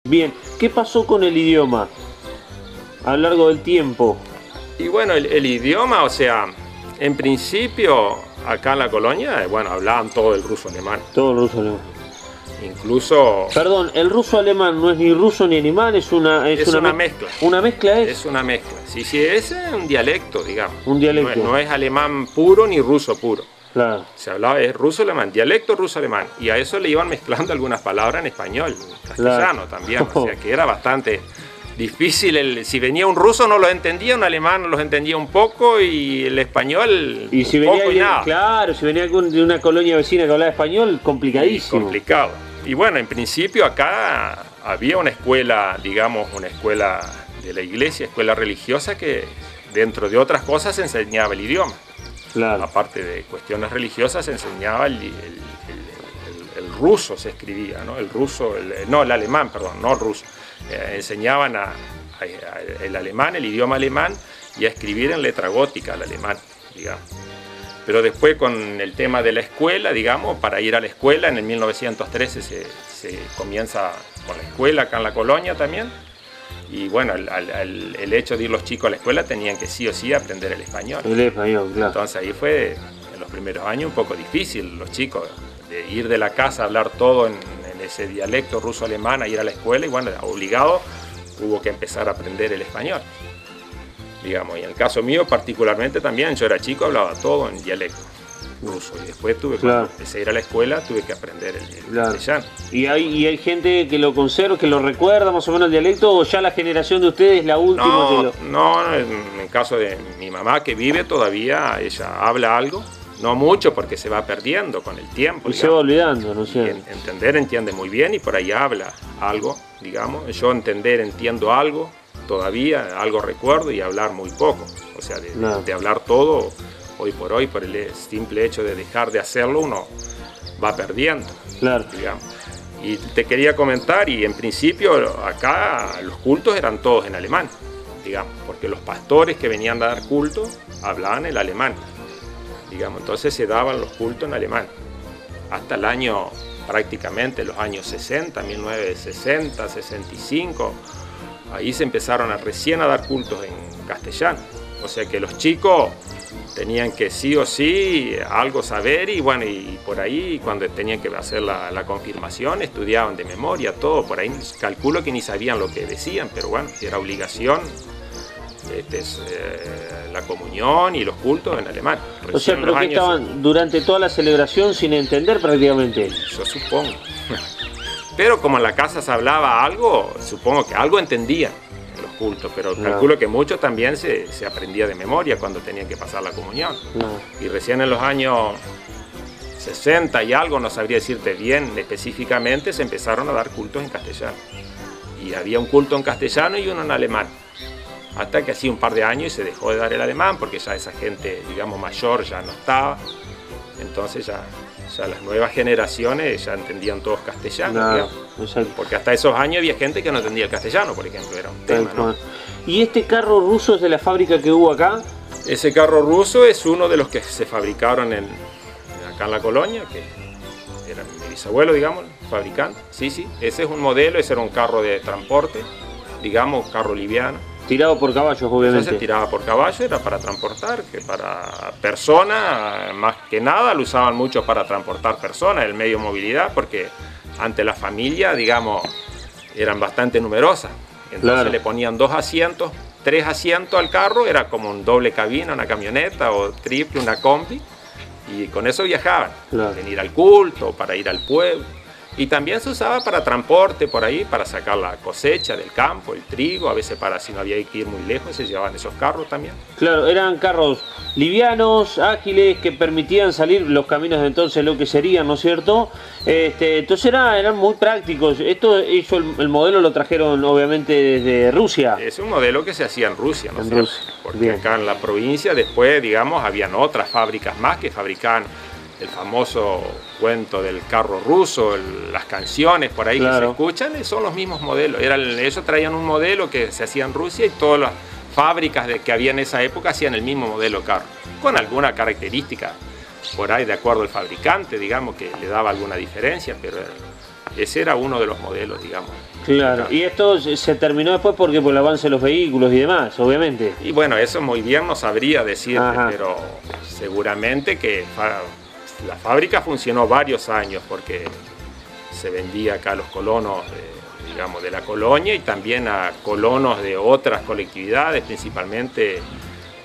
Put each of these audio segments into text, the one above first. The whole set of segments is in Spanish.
Bien, ¿qué pasó con el idioma a lo largo del tiempo? Y bueno, el idioma, o sea, en principio acá en la colonia, bueno, hablaban todo el ruso alemán. Todo el ruso alemán. Incluso Perdón, el ruso alemán no es ni ruso ni alemán, es una mezcla. ¿Una mezcla es? Es una mezcla. Sí, sí, es un dialecto, digamos. Un dialecto. No es alemán puro ni ruso puro. Claro. Se hablaba, es ruso-alemán, dialecto ruso-alemán. Y a eso le iban mezclando algunas palabras en español, en castellano también. O sea que era bastante difícil. Si venía un ruso no lo entendía, un alemán no los entendía un poco y el español y si un venía poco y nada. Claro, si venía de una colonia vecina que hablaba español, complicadísimo. Complicado. Y bueno, en principio acá había una escuela, digamos, una escuela de la iglesia, escuela religiosa, que dentro de otras cosas enseñaba el idioma. Claro. Aparte de cuestiones religiosas, se enseñaba el ruso, se escribía, ¿no? El ruso, no, el alemán, perdón, no el ruso. Enseñaban el alemán, el idioma alemán, y a escribir en letra gótica el alemán, digamos. Pero después con el tema de la escuela, digamos, para ir a la escuela, en el 1913 se comienza con la escuela acá en la colonia también. Y bueno, el hecho de ir los chicos a la escuela tenían que sí o sí aprender el español. El español, claro. Entonces ahí fue, en los primeros años, un poco difícil los chicos, de ir de la casa a hablar todo en ese dialecto ruso-alemán, a ir a la escuela, y bueno, obligado hubo que empezar a aprender el español. Digamos, y en el caso mío particularmente también, yo era chico, hablaba todo en dialecto ruso, y después cuando empecé a ir a la escuela, tuve que aprender el castellano. ¿Y hay gente que lo conserva, que lo recuerda más o menos el dialecto, o ya la generación de ustedes es la última? No, en el caso de mi mamá, que vive todavía, ella habla algo, no mucho porque se va perdiendo con el tiempo. Y digamos, se va olvidando, ¿no sé? Entiende muy bien y por ahí habla algo, digamos. Yo entiendo algo todavía, algo recuerdo, y hablar muy poco. O sea, de hablar todo, hoy por hoy, por el simple hecho de dejar de hacerlo, uno va perdiendo, digamos. Y te quería comentar, y en principio acá los cultos eran todos en alemán, digamos, porque los pastores que venían a dar culto hablaban el alemán, digamos. Entonces se daban los cultos en alemán hasta el año, prácticamente los años 60, 1960, 65. Ahí se empezaron recién a dar cultos en castellano. O sea que los chicos tenían que sí o sí algo saber, y bueno, y por ahí cuando tenían que hacer la confirmación estudiaban de memoria todo. Por ahí calculo que ni sabían lo que decían, pero bueno, era obligación la comunión y los cultos en alemán. Recién, o sea, pero que estaban durante toda la celebración sin entender prácticamente. Yo supongo. Pero como en la casa se hablaba algo, supongo que algo entendían en los cultos, pero calculo que mucho también se aprendía de memoria cuando tenían que pasar la comunión. Y recién en los años 60 y algo, no sabría decirte bien específicamente, se empezaron a dar cultos en castellano. Y había un culto en castellano y uno en alemán. Hasta que hacía un par de años y se dejó de dar el alemán, porque ya esa gente, digamos, mayor ya no estaba. Entonces ya las nuevas generaciones ya entendían todos castellano, porque hasta esos años había gente que no entendía el castellano, por ejemplo, era un tema, ¿no? ¿Y este carro ruso es de la fábrica que hubo acá? Ese carro ruso es uno de los que se fabricaron acá en la colonia, que era mi bisabuelo, digamos, fabricante. Sí, ese es un modelo, ese era un carro de transporte, digamos, carro liviano. Tirado por caballos, obviamente. Entonces tiraba por caballo, era para transportar, que para personas, más que nada, lo usaban mucho para transportar personas, el medio de movilidad, porque ante la familia, digamos, eran bastante numerosas. Entonces le ponían 2 asientos, 3 asientos al carro, era como un doble cabina, una camioneta, o triple, una combi, y con eso viajaban, venir al culto, para ir al pueblo. Y también se usaba para transporte por ahí, para sacar la cosecha del campo, el trigo, a veces para si no había que ir muy lejos, se llevaban esos carros también. Claro, eran carros livianos, ágiles, que permitían salir los caminos de entonces, lo que serían, ¿no es cierto? Entonces eran muy prácticos. El modelo lo trajeron obviamente desde Rusia. Es un modelo que se hacía en Rusia, ¿no es cierto? Porque acá en la provincia después, digamos, habían otras fábricas más que fabricaban el famoso cuento del carro ruso, las canciones por ahí que se escuchan, son los mismos modelos. Ellos traían un modelo que se hacía en Rusia, y todas las fábricas que había en esa época hacían el mismo modelo de carro, con alguna característica por ahí de acuerdo al fabricante, digamos, que le daba alguna diferencia, pero Ese era uno de los modelos, digamos. Claro, y esto se terminó después porque por el avance de los vehículos y demás, obviamente. Y bueno, eso muy bien no sabría decirte, pero seguramente que la fábrica funcionó varios años porque se vendía acá a los colonos, digamos, de la colonia y también a colonos de otras colectividades, principalmente.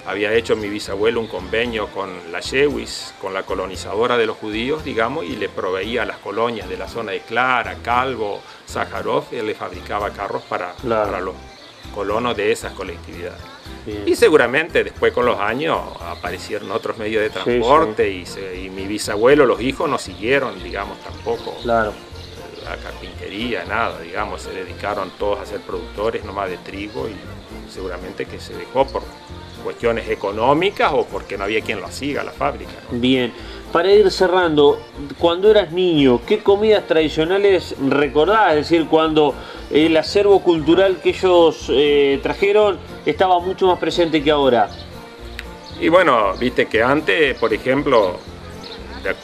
Había hecho mi bisabuelo un convenio con la Yewis, con la colonizadora de los judíos, digamos, y le proveía a las colonias de la zona de Clara, Calvo, Sájarov, él le fabricaba carros para los colonos de esas colectividades. Bien. Y seguramente después con los años aparecieron otros medios de transporte y mi bisabuelo, los hijos no siguieron, digamos, tampoco la carpintería, nada, digamos, se dedicaron todos a ser productores nomás de trigo y seguramente que se dejó por cuestiones económicas o porque no había quien lo siga la fábrica, ¿no? Bien, para ir cerrando, cuando eras niño, ¿qué comidas tradicionales recordás? Es decir, cuando el acervo cultural que ellos trajeron estaba mucho más presente que ahora. Y bueno, viste que antes, por ejemplo,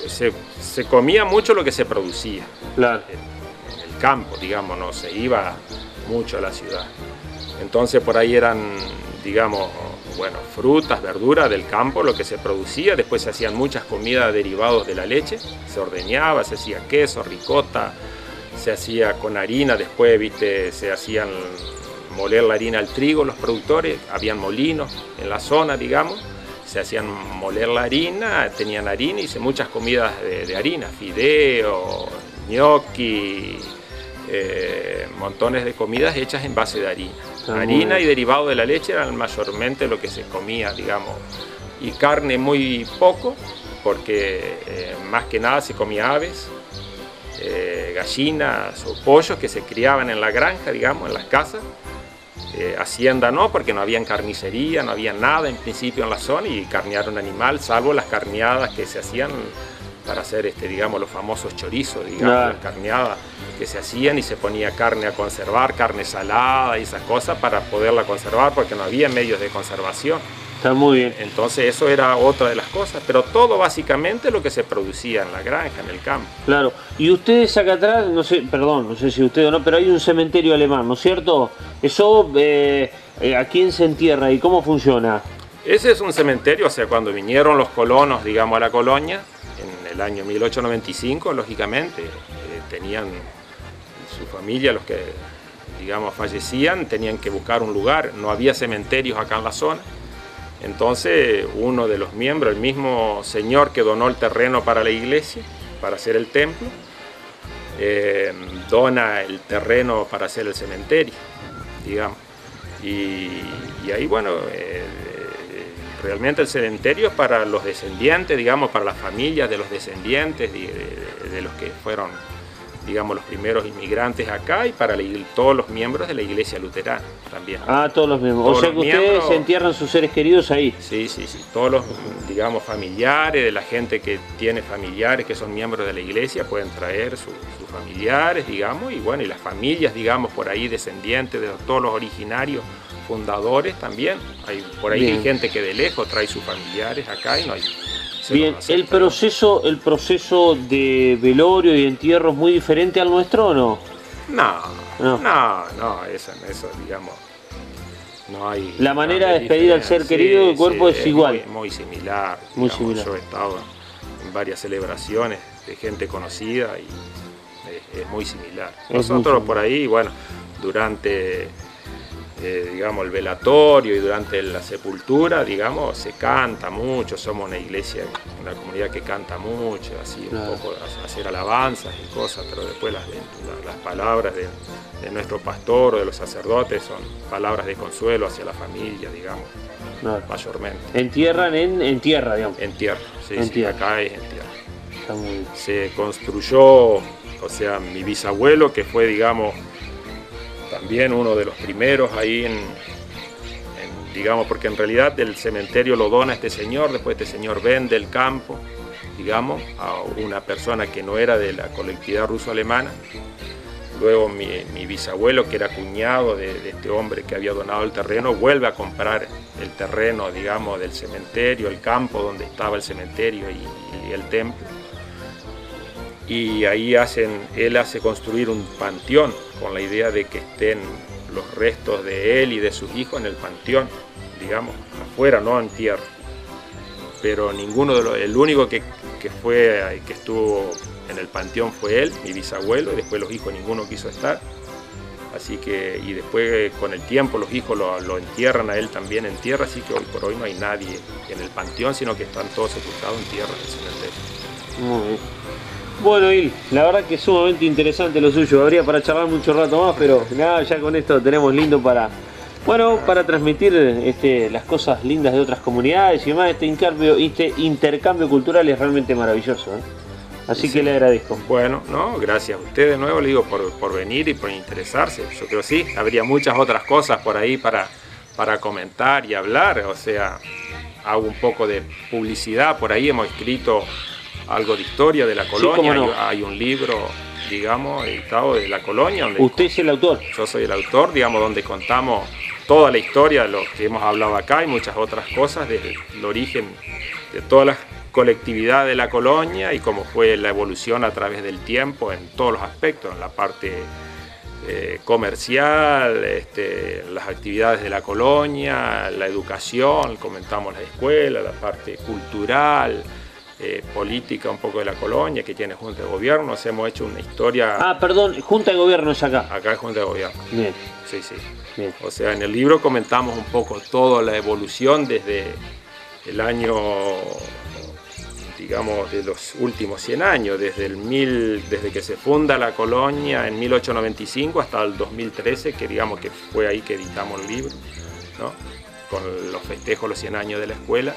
se comía mucho lo que se producía. Claro. En el campo, digamos, no se iba mucho a la ciudad. Entonces por ahí eran, digamos, bueno, frutas, verduras del campo, lo que se producía. Después se hacían muchas comidas derivadas de la leche, se ordeñaba, se hacía queso, ricota, se hacía con harina, después, viste, se hacían moler la harina al trigo los productores, habían molinos en la zona, digamos, se hacían moler la harina, tenían harina y hice muchas comidas de harina, fideo, gnocchi, montones de comidas hechas en base de harina. Harina y derivado de la leche eran mayormente lo que se comía, digamos, y carne muy poco, porque más que nada se comía aves, gallinas o pollos que se criaban en la granja, digamos, en las casas. Hacienda no, porque no había carnicería, no había nada en principio en la zona y carnear un animal, salvo las carneadas que se hacían para hacer, digamos, los famosos chorizos, digamos, las carneadas que se hacían y se ponía carne a conservar, carne salada y esas cosas para poderla conservar porque no había medios de conservación. Está muy bien. Entonces eso era otra de las cosas, pero todo básicamente lo que se producía en la granja, en el campo. Claro, y ustedes acá atrás, no sé, perdón, no sé si usted o no, pero hay un cementerio alemán, ¿no es cierto? Eso, ¿a quién se entierra y cómo funciona? Ese es un cementerio, o sea, cuando vinieron los colonos, digamos, a la colonia, en el año 1895, lógicamente, tenían su familia, los que, digamos, fallecían, tenían que buscar un lugar, no había cementerios acá en la zona. Entonces uno de los miembros, el mismo señor que donó el terreno para la iglesia, para hacer el templo, dona el terreno para hacer el cementerio, digamos. Y ahí, bueno, realmente el cementerio es para los descendientes, digamos, para las familias de los descendientes, de los que fueron, digamos, los primeros inmigrantes acá y para todos los miembros de la iglesia luterana también. Ah, todos los miembros. O sea que ustedes se entierran sus seres queridos ahí. Sí, sí, sí. Todos los, digamos, familiares, de la gente que tiene familiares que son miembros de la iglesia, pueden traer sus familiares, digamos, y bueno, y las familias, digamos, por ahí descendientes de todos los originarios, fundadores también. Por ahí hay gente que de lejos trae sus familiares acá y no hay... Bien, ¿el proceso de velorio y entierro es muy diferente al nuestro o no? No, eso digamos, no hay... La manera de despedir al ser querido del cuerpo es igual. Muy similar. Muy digamos, similar. yo he estado en varias celebraciones de gente conocida y es muy similar. Nosotros por ahí, bueno, durante... digamos, el velatorio y durante la sepultura, digamos, se canta mucho, somos una iglesia, una comunidad que canta mucho, así un poco hacer alabanzas y cosas, pero después las palabras de nuestro pastor o de los sacerdotes son palabras de consuelo hacia la familia, digamos, mayormente. ¿Entierran en tierra, digamos? En tierra, sí, acá es en tierra. Está muy bien. Se construyó, o sea, mi bisabuelo, que fue, digamos, también uno de los primeros ahí digamos, porque en realidad el cementerio lo dona este señor, después este señor vende el campo, digamos, a una persona que no era de la colectividad ruso-alemana. Luego mi bisabuelo, que era cuñado de este hombre que había donado el terreno, vuelve a comprar el terreno, digamos, del cementerio, el campo donde estaba el cementerio y el templo. y ahí él hace construir un panteón con la idea de que estén los restos de él y de sus hijos en el panteón, digamos, afuera, no en tierra. Pero el único que estuvo en el panteón fue él, mi bisabuelo, y después los hijos ninguno quiso estar. Así que, y después con el tiempo los hijos lo entierran a él también en tierra, así que hoy por hoy no hay nadie en el panteón, sino que están todos sepultados en tierra en el cementerio. Muy bien. Bueno, Il, la verdad que es sumamente interesante lo suyo. Habría para charlar mucho rato más, pero nada, ya con esto tenemos lindo para transmitir las cosas lindas de otras comunidades y demás. Este intercambio cultural es realmente maravilloso, ¿eh? Así sí, que le agradezco. Bueno, no, gracias a usted de nuevo, le digo, por venir y por interesarse. Yo creo que sí, habría muchas otras cosas por ahí para comentar y hablar. O sea, hago un poco de publicidad, por ahí hemos escrito algo de historia de la colonia. Sí, no. Hay un libro, digamos, editado de la colonia. Donde ¿usted es el autor? Yo soy el autor, digamos, donde contamos toda la historia de lo que hemos hablado acá y muchas otras cosas, desde el origen de todas las colectividad de la colonia y cómo fue la evolución a través del tiempo en todos los aspectos, en la parte comercial, las actividades de la colonia, la educación, comentamos la escuela, la parte cultural, política un poco de la colonia que tiene Junta de Gobierno. Hemos hecho una historia... Ah, perdón, Junta de Gobierno es acá. Acá es Junta de Gobierno. Bien. Sí, sí. Bien. O sea, en el libro comentamos un poco toda la evolución desde el año, digamos, de los últimos 100 años, desde que se funda la colonia en 1895 hasta el 2013, que digamos que fue ahí que editamos el libro, ¿no? Con los festejos, los 100 años de la escuela.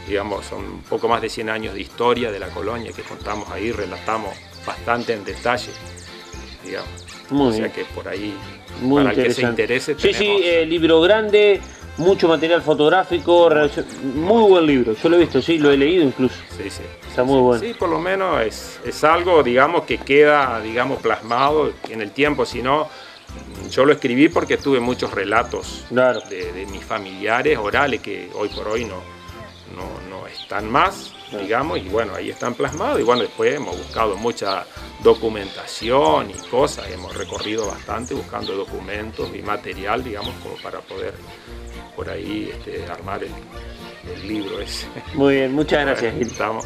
Digamos, son un poco más de 100 años de historia de la colonia que contamos ahí, relatamos bastante en detalle, digamos. Muy o sea bien. que por ahí, muy para el que se interese, sí, tenemos... sí, libro grande, mucho material fotográfico, muy buen libro. Yo lo he visto, sí, lo he leído incluso. Sí, sí. Está muy bueno. Sí, por lo menos es algo, digamos, que queda, digamos, plasmado en el tiempo. Si no, yo lo escribí porque tuve muchos relatos, claro, de mis familiares orales que hoy por hoy no están más, claro, digamos, y bueno, ahí están plasmados. Y bueno, después hemos buscado mucha documentación y cosas, hemos recorrido bastante buscando documentos y material, digamos, como para poder por ahí armar el libro ese. Muy bien, muchas gracias. Estamos.